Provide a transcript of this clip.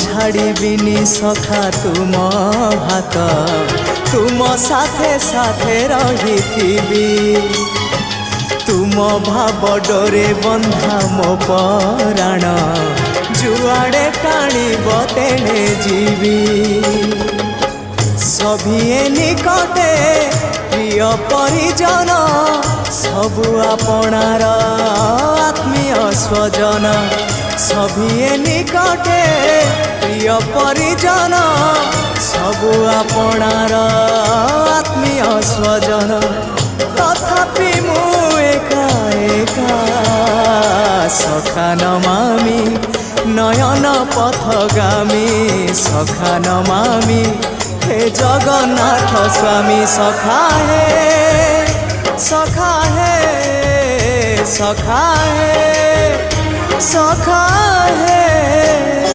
ଛାଡ଼ିବିନି ସଖା ତୁମ ହାତ ତୁମ ସାଥେ ସାଥେ ରହିଥିବି ତୁମ ଭାବ ଡୋରେ ବନ୍ଧା ମୋ ପରାଣ ଯୁଆଡ଼େ ଟାଣିବ ତେଣେ ଯିବି সভিয়ে নিকটে প্রিয় পরিজন সবু আপনার আত্মীয় স্বজন সভিয়ে নিকটে প্রিয় পরিজন সবু আপনার আত্মীয় স্বজন তথাপি মু একা একা সখা নমামি নয়ন পথগামী সখা নমামি हे जगन्नाथ स्वामी सखा हे सखा हे सखा हे सखा हे।